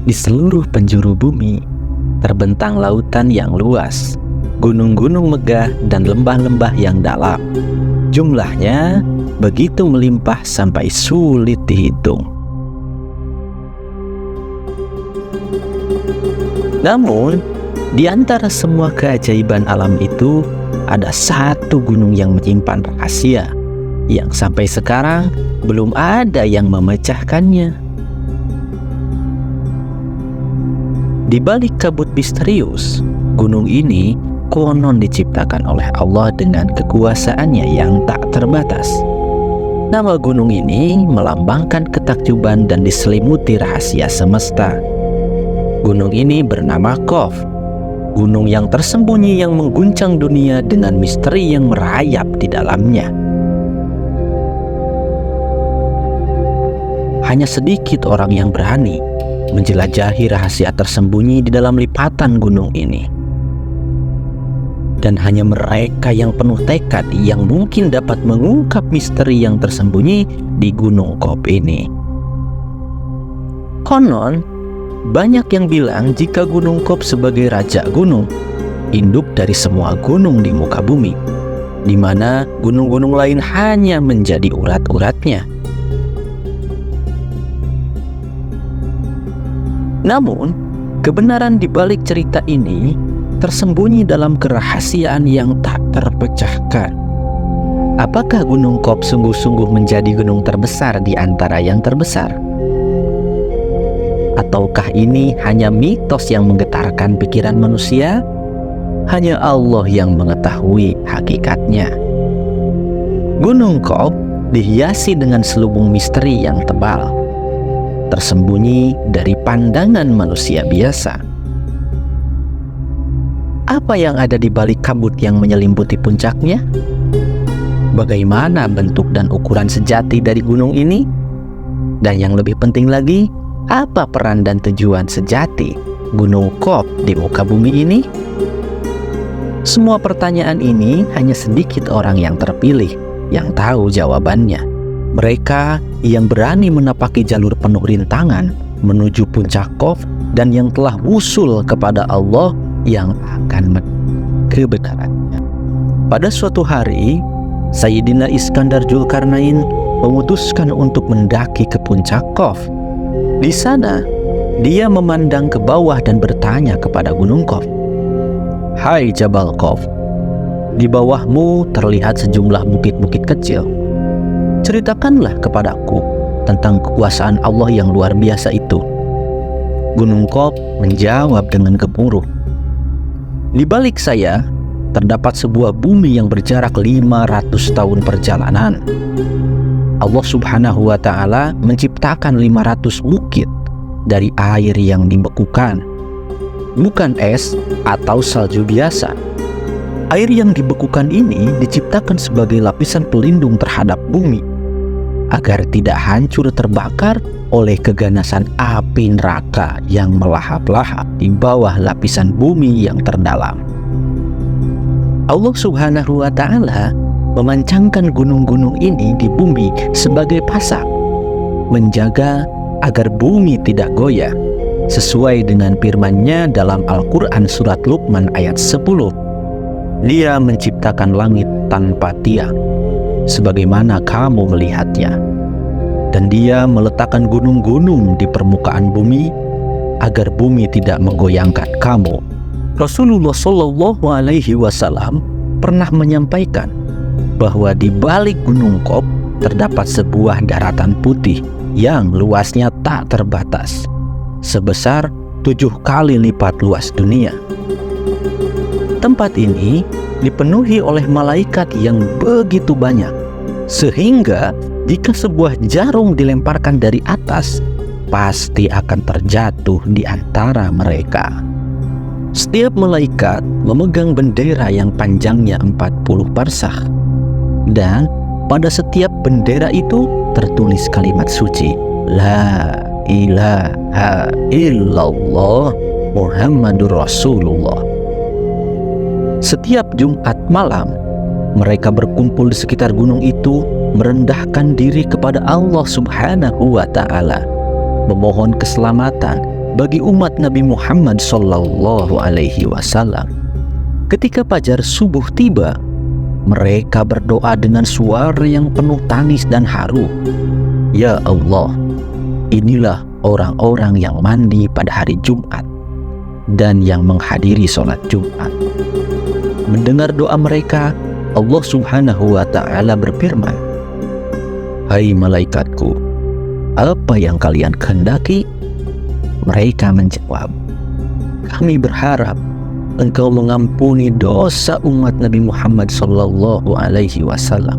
Di seluruh penjuru bumi terbentang lautan yang luas, gunung-gunung megah dan lembah-lembah yang dalam. Jumlahnya begitu melimpah sampai sulit dihitung. Namun, di antara semua keajaiban alam itu, ada satu gunung yang menyimpan rahasia yang sampai sekarang belum ada yang memecahkannya. Di balik kabut misterius, gunung ini konon diciptakan oleh Allah dengan kekuasaannya yang tak terbatas. Nama gunung ini melambangkan ketakjuban dan diselimuti rahasia semesta. Gunung ini bernama Qaf, gunung yang tersembunyi yang mengguncang dunia dengan misteri yang merayap di dalamnya. Hanya sedikit orang yang berani menjelajahi rahasia tersembunyi di dalam lipatan gunung ini. Dan hanya mereka yang penuh tekad yang mungkin dapat mengungkap misteri yang tersembunyi di Gunung Qaf ini. Konon, banyak yang bilang jika Gunung Qaf sebagai raja gunung, induk dari semua gunung di muka bumi, di mana gunung-gunung lain hanya menjadi urat-uratnya. Namun, kebenaran di balik cerita ini tersembunyi dalam kerahasiaan yang tak terpecahkan. Apakah Gunung Qaf sungguh-sungguh menjadi gunung terbesar di antara yang terbesar? Ataukah ini hanya mitos yang menggetarkan pikiran manusia? Hanya Allah yang mengetahui hakikatnya. Gunung Qaf dihiasi dengan selubung misteri yang tebal, tersembunyi dari pandangan manusia biasa. Apa yang ada di balik kabut yang menyelimuti puncaknya? Bagaimana bentuk dan ukuran sejati dari gunung ini? Dan yang lebih penting lagi, apa peran dan tujuan sejati Gunung Qaf di muka bumi ini? Semua pertanyaan ini hanya sedikit orang yang terpilih yang tahu jawabannya. Mereka yang berani menapaki jalur penuh rintangan menuju puncak Qaf dan yang telah wusul kepada Allah yang akan kebenarannya. Pada suatu hari, Sayyidina Iskandar Dzulkarnain memutuskan untuk mendaki ke puncak Qaf. Di sana, dia memandang ke bawah dan bertanya kepada Gunung Qaf, "Hai Jabal Qaf, di bawahmu terlihat sejumlah bukit-bukit kecil. Ceritakanlah kepadaku tentang kekuasaan Allah yang luar biasa itu." Gunung Qaf menjawab dengan gemuruh, "Di balik saya terdapat sebuah bumi yang berjarak 500 tahun perjalanan. Allah Subhanahu wa Ta'ala menciptakan 500 bukit dari air yang dibekukan, bukan es atau salju biasa. Air yang dibekukan ini diciptakan sebagai lapisan pelindung terhadap bumi, agar tidak hancur terbakar oleh keganasan api neraka yang melahap-lahap di bawah lapisan bumi yang terdalam. Allah Subhanahu wa Ta'ala memancangkan gunung-gunung ini di bumi sebagai pasak, menjaga agar bumi tidak goyah, sesuai dengan firman-Nya dalam Al-Quran surat Luqman ayat 10. Dia menciptakan langit tanpa tiang, sebagaimana kamu melihatnya. Dan dia meletakkan gunung-gunung di permukaan bumi, agar bumi tidak menggoyangkan kamu. Rasulullah Shallallahu Alaihi Wasallam pernah menyampaikan bahwa di balik Gunung Qaf terdapat sebuah daratan putih yang luasnya tak terbatas, sebesar 7 kali lipat luas dunia. Tempat ini dipenuhi oleh malaikat yang begitu banyak, sehingga jika sebuah jarum dilemparkan dari atas, pasti akan terjatuh di antara mereka. Setiap malaikat memegang bendera yang panjangnya 40 parsakh, dan pada setiap bendera itu tertulis kalimat suci, La ilaha illallah Muhammadur Rasulullah. Setiap Jumat malam, mereka berkumpul di sekitar gunung itu, merendahkan diri kepada Allah Subhanahu wa Ta'ala, memohon keselamatan bagi umat Nabi Muhammad Sallallahu Alaihi Wasallam. Ketika fajar subuh tiba, mereka berdoa dengan suara yang penuh tangis dan haru. Ya Allah, inilah orang-orang yang mandi pada hari Jumat dan yang menghadiri sholat Jumat. Mendengar doa mereka, Allah Subhanahu wa Ta'ala berfirman, "Hai malaikatku, apa yang kalian kehendaki?" Mereka menjawab, "Kami berharap Engkau mengampuni dosa umat Nabi Muhammad Sallallahu Alaihi Wasallam."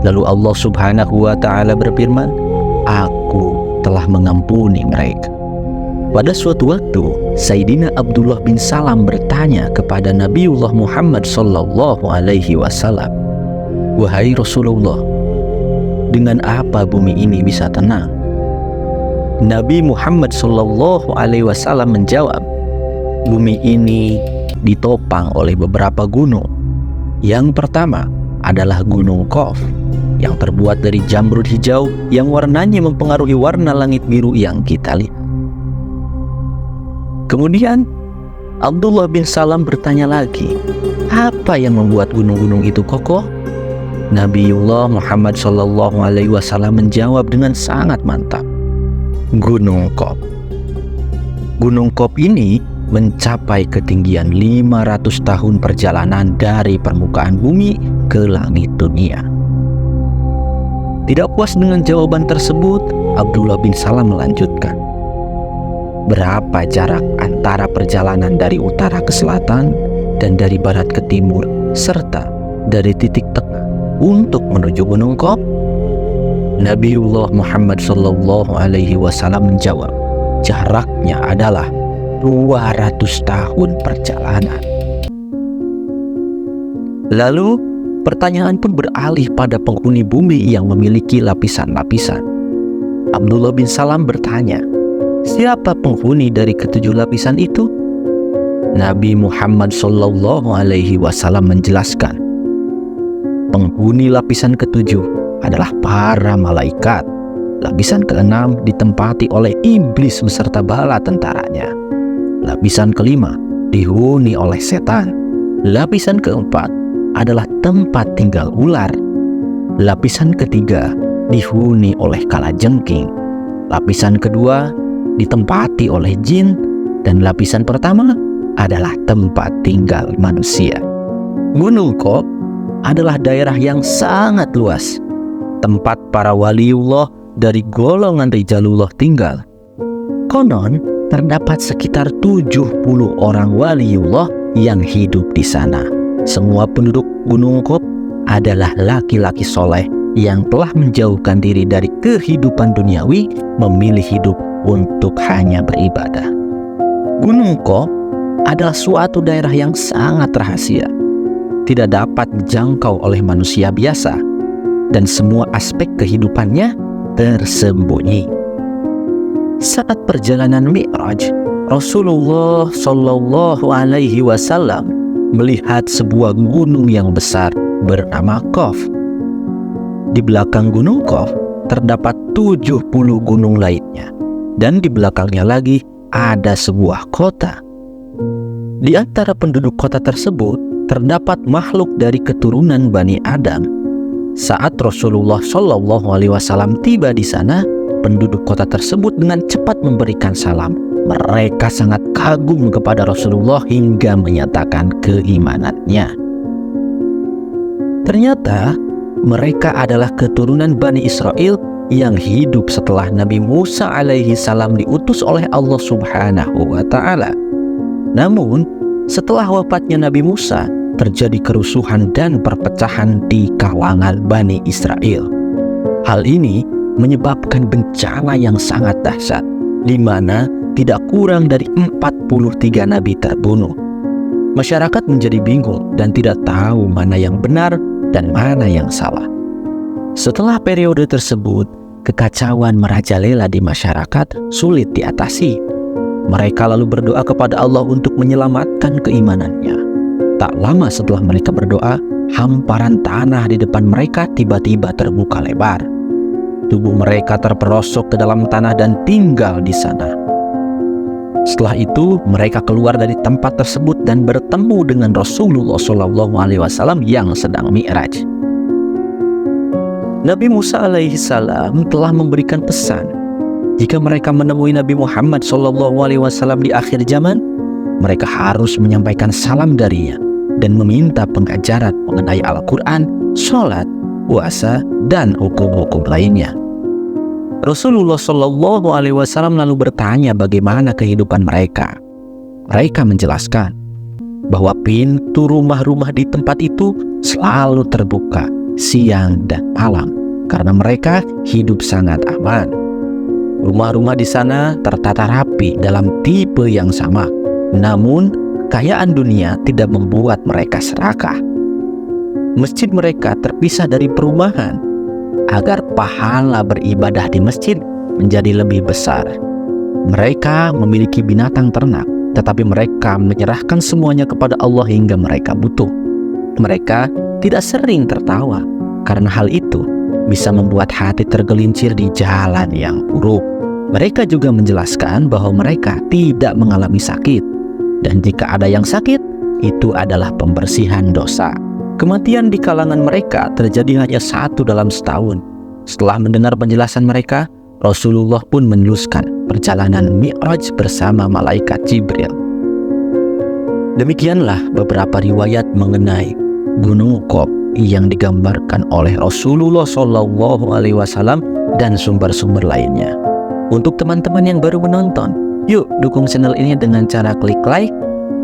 Lalu Allah Subhanahu wa Ta'ala berfirman, "Aku telah mengampuni mereka." Pada suatu waktu, Sayyidina Abdullah bin Salam bertanya kepada Nabiullah Muhammad Sallallahu Alaihi Wasallam, "Wahai Rasulullah, dengan apa bumi ini bisa tenang?" Nabi Muhammad Sallallahu Alaihi Wasallam menjawab, "Bumi ini ditopang oleh beberapa gunung. Yang pertama adalah Gunung Qaf, yang terbuat dari jamrud hijau yang warnanya mempengaruhi warna langit biru yang kita lihat." Kemudian Abdullah bin Salam bertanya lagi, "Apa yang membuat gunung-gunung itu kokoh?" Nabiullah Muhammad Sallallahu Alaihi Wasallam menjawab dengan sangat mantap, "Gunung Qaf." Gunung Qaf ini mencapai ketinggian 500 tahun perjalanan dari permukaan bumi ke langit dunia. Tidak puas dengan jawaban tersebut, Abdullah bin Salam melanjutkan, "Berapa jarak antara perjalanan dari utara ke selatan dan dari barat ke timur, serta dari titik tengah untuk menuju Gunung Qaf?" Nabiullah Muhammad Sallallahu Alaihi Wasallam menjawab, "Jaraknya adalah 200 tahun perjalanan." Lalu pertanyaan pun beralih pada penghuni bumi yang memiliki lapisan-lapisan. Abdullah bin Salam bertanya, "Siapa penghuni dari ketujuh lapisan itu?" Nabi Muhammad Sallallahu Alaihi Wasallam menjelaskan, "Penghuni lapisan ketujuh adalah para malaikat. Lapisan keenam ditempati oleh iblis beserta bala tentaranya. Lapisan kelima dihuni oleh setan. Lapisan keempat adalah tempat tinggal ular. Lapisan ketiga dihuni oleh kalajengking. Lapisan kedua ditempati oleh jin. Dan lapisan pertama adalah tempat tinggal manusia." Gunung Qaf adalah daerah yang sangat luas, tempat para waliullah dari golongan rijalullah tinggal. Konon terdapat sekitar 70 orang waliullah yang hidup di sana. Semua penduduk Gunung Qaf adalah laki-laki soleh yang telah menjauhkan diri dari kehidupan duniawi, memilih hidup untuk hanya beribadah. Gunung Qaf adalah suatu daerah yang sangat rahasia, tidak dapat dijangkau oleh manusia biasa, dan semua aspek kehidupannya tersembunyi. Saat perjalanan Mi'raj, Rasulullah Sallallahu Alaihi Wasallam melihat sebuah gunung yang besar bernama Qaf. Di belakang Gunung Qaf terdapat 70 gunung lainnya, dan di belakangnya lagi ada sebuah kota. Di antara penduduk kota tersebut terdapat makhluk dari keturunan Bani Adam. Saat Rasulullah Shallallahu Alaihi Wasallam tiba di sana, penduduk kota tersebut dengan cepat memberikan salam. Mereka sangat kagum kepada Rasulullah hingga menyatakan keimanannya. Ternyata mereka adalah keturunan Bani Israel yang hidup setelah Nabi Musa alaihi salam diutus oleh Allah Subhanahu wa Ta'ala. Namun, setelah wafatnya Nabi Musa, terjadi kerusuhan dan perpecahan di kalangan Bani Israel. Hal ini menyebabkan bencana yang sangat dahsyat, di mana tidak kurang dari 43 nabi terbunuh. Masyarakat menjadi bingung dan tidak tahu mana yang benar dan mana yang salah. Setelah periode tersebut, kekacauan merajalela di masyarakat sulit diatasi. Mereka lalu berdoa kepada Allah untuk menyelamatkan keimanannya. Tak lama setelah mereka berdoa, hamparan tanah di depan mereka tiba-tiba terbuka lebar. Tubuh mereka terperosok ke dalam tanah dan tinggal di sana. Setelah itu mereka keluar dari tempat tersebut dan bertemu dengan Rasulullah SAW yang sedang mi'raj. Nabi Musa alaihissalam telah memberikan pesan, jika mereka menemui Nabi Muhammad SAW di akhir zaman, mereka harus menyampaikan salam darinya dan meminta pengajaran mengenai Al-Quran, sholat, puasa, dan hukum-hukum lainnya. Rasulullah SAW lalu bertanya bagaimana kehidupan mereka. Mereka menjelaskan bahwa pintu rumah-rumah di tempat itu selalu terbuka siang dan malam karena mereka hidup sangat aman. Rumah-rumah di sana tertata rapi dalam tipe yang sama, namun kekayaan dunia tidak membuat mereka serakah. Masjid mereka terpisah dari perumahan agar pahala beribadah di masjid menjadi lebih besar. Mereka memiliki binatang ternak, tetapi mereka menyerahkan semuanya kepada Allah hingga mereka butuh. Mereka tidak sering tertawa, karena hal itu bisa membuat hati tergelincir di jalan yang buruk. Mereka juga menjelaskan bahwa mereka tidak mengalami sakit, dan jika ada yang sakit, itu adalah pembersihan dosa. Kematian di kalangan mereka terjadi hanya 1 dalam setahun. Setelah mendengar penjelasan mereka, Rasulullah pun meneruskan perjalanan Mi'raj bersama malaikat Jibril. Demikianlah beberapa riwayat mengenai Gunung Qop yang digambarkan oleh Rasulullah SAW dan sumber-sumber lainnya. Untuk teman-teman yang baru menonton, yuk dukung channel ini dengan cara klik like,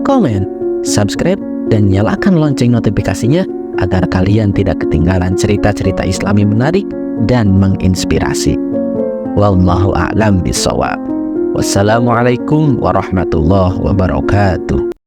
komen, subscribe, dan nyalakan lonceng notifikasinya agar kalian tidak ketinggalan cerita-cerita Islami menarik dan menginspirasi. Wallahu a'lam bishawab. Wassalamualaikum warahmatullahi wabarakatuh.